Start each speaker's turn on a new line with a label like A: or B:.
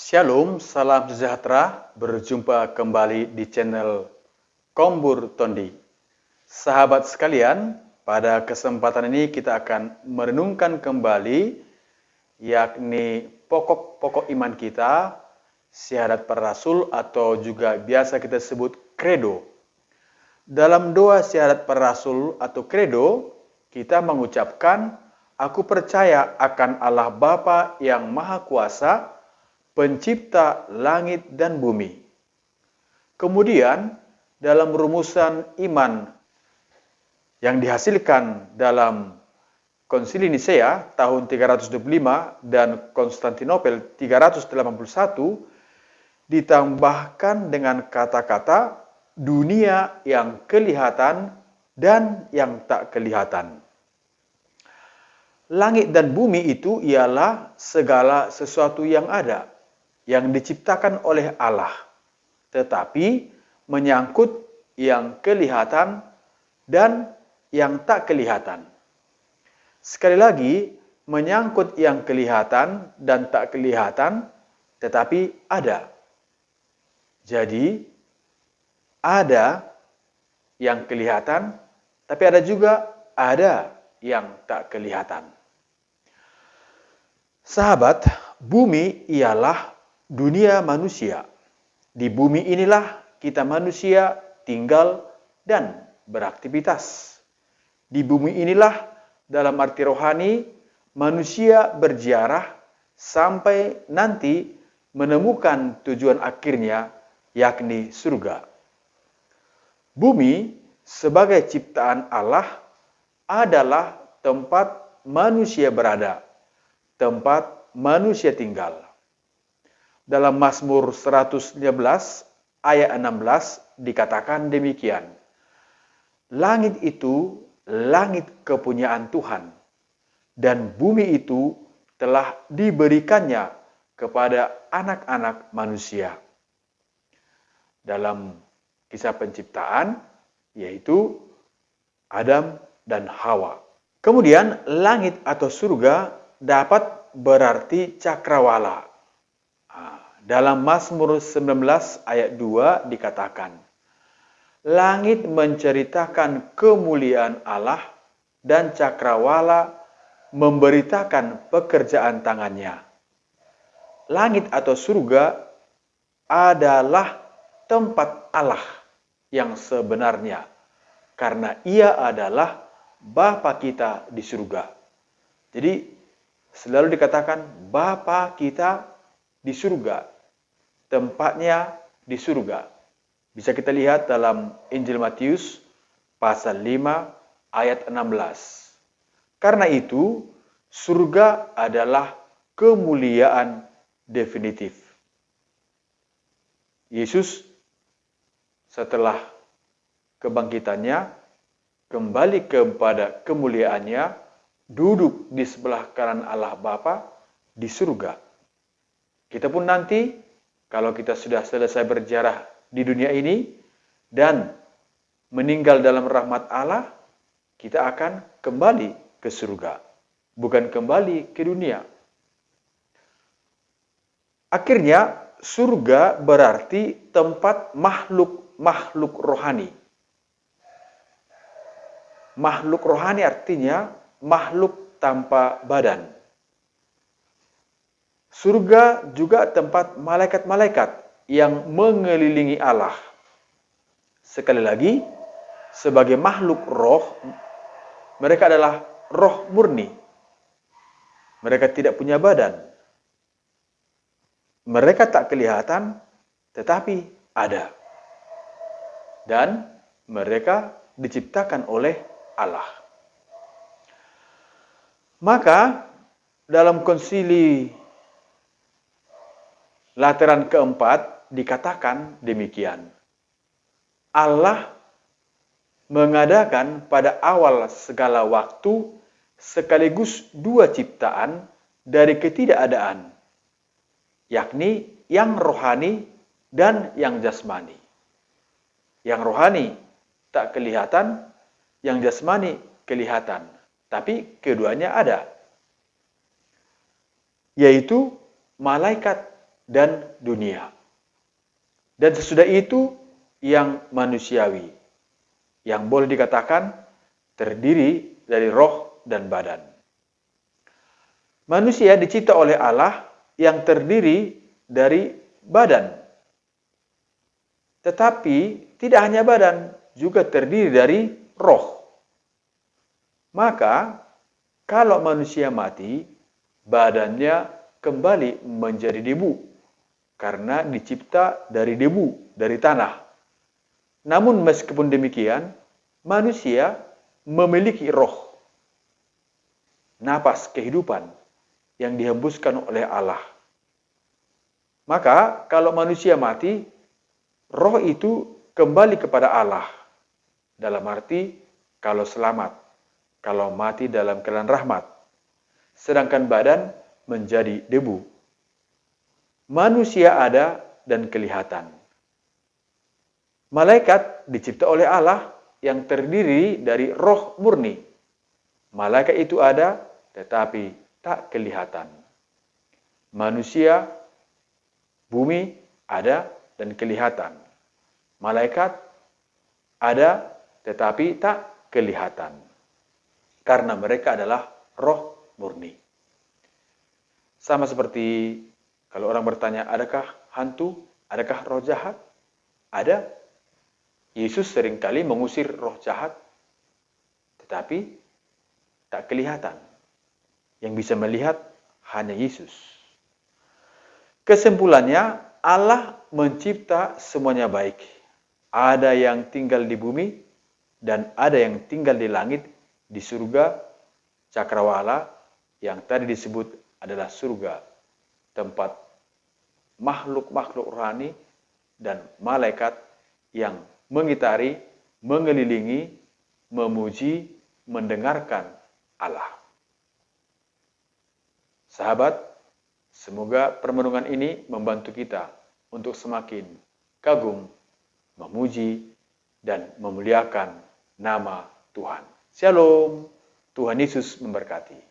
A: Shalom, salam sejahtera. Berjumpa kembali di channel Kombur Tondi. Sahabat sekalian, pada kesempatan ini kita akan merenungkan kembali yakni pokok-pokok iman kita, syahadat para rasul atau juga biasa kita sebut credo. Dalam doa syahadat para rasul atau credo, kita mengucapkan, aku percaya akan Allah Bapa yang Maha Kuasa, Pencipta langit dan bumi. Kemudian, dalam rumusan iman yang dihasilkan dalam Konsili Nisea tahun 325 dan Konstantinopel 381, ditambahkan dengan kata-kata dunia yang kelihatan dan yang tak kelihatan. Langit dan bumi itu ialah segala sesuatu yang ada, yang diciptakan oleh Allah, tetapi menyangkut yang kelihatan dan yang tak kelihatan. Sekali lagi, menyangkut yang kelihatan dan tak kelihatan, tetapi ada. Jadi, ada yang kelihatan, tapi ada juga ada yang tak kelihatan. Sahabat, bumi ialah dunia manusia. Di bumi inilah kita manusia tinggal dan beraktivitas. Di bumi inilah dalam arti rohani manusia berziarah sampai nanti menemukan tujuan akhirnya, yakni surga. Bumi sebagai ciptaan Allah adalah tempat manusia berada, tempat manusia tinggal. Dalam Mazmur 115 ayat 16 dikatakan demikian. Langit itu langit kepunyaan Tuhan, dan bumi itu telah diberikannya kepada anak-anak manusia. Dalam kisah penciptaan, yaitu Adam dan Hawa. Kemudian langit atau surga dapat berarti cakrawala. Dalam Mazmur 19 ayat 2 dikatakan, langit menceritakan kemuliaan Allah dan cakrawala memberitakan pekerjaan tangannya. Langit atau surga adalah tempat Allah yang sebenarnya, karena Ia adalah Bapa kita di surga. Jadi selalu dikatakan Bapa kita di surga. Tempatnya di surga. Bisa kita lihat dalam Injil Matius pasal 5 ayat 16. Karena itu, surga adalah kemuliaan definitif. Yesus setelah kebangkitannya kembali kepada kemuliaannya, duduk di sebelah kanan Allah Bapa di surga. Kita pun nanti, kalau kita sudah selesai berziarah di dunia ini dan meninggal dalam rahmat Allah, kita akan kembali ke surga, bukan kembali ke dunia. Akhirnya, surga berarti tempat makhluk rohani. Makhluk rohani artinya makhluk tanpa badan. Surga juga tempat malaikat-malaikat yang mengelilingi Allah. Sekali lagi, sebagai makhluk roh, mereka adalah roh murni. Mereka tidak punya badan. Mereka tak kelihatan, tetapi ada. Dan mereka diciptakan oleh Allah. Maka, dalam konsili Lateran keempat dikatakan demikian. Allah mengadakan pada awal segala waktu sekaligus dua ciptaan dari ketidakadaan, yakni yang rohani dan yang jasmani. Yang rohani tak kelihatan, yang jasmani kelihatan, tapi keduanya ada. Yaitu malaikat dan dunia. Dan sesudah itu yang manusiawi, yang boleh dikatakan terdiri dari roh dan badan. Manusia dicipta oleh Allah yang terdiri dari badan. Tetapi tidak hanya badan, juga terdiri dari roh. Maka kalau manusia mati, badannya kembali menjadi debu, karena dicipta dari debu, dari tanah. Namun meskipun demikian, manusia memiliki roh, napas kehidupan yang dihembuskan oleh Allah. Maka kalau manusia mati, roh itu kembali kepada Allah. Dalam arti kalau selamat, kalau mati dalam keadaan rahmat. Sedangkan badan menjadi debu. Manusia ada dan kelihatan. Malaikat dicipta oleh Allah yang terdiri dari roh murni. Malaikat itu ada tetapi tak kelihatan. Manusia, bumi ada dan kelihatan. Malaikat ada tetapi tak kelihatan. Karena mereka adalah roh murni. Sama seperti kalau orang bertanya, adakah hantu? Adakah roh jahat? Ada. Yesus seringkali mengusir roh jahat, tetapi tak kelihatan. Yang bisa melihat hanya Yesus. Kesimpulannya, Allah mencipta semuanya baik. Ada yang tinggal di bumi, dan ada yang tinggal di langit, di surga, cakrawala, yang tadi disebut adalah surga, tempat makhluk-makhluk rohani dan malaikat yang mengitari, mengelilingi, memuji, mendengarkan Allah. Sahabat, semoga permenungan ini membantu kita untuk semakin kagum, memuji, dan memuliakan nama Tuhan. Shalom, Tuhan Yesus memberkati.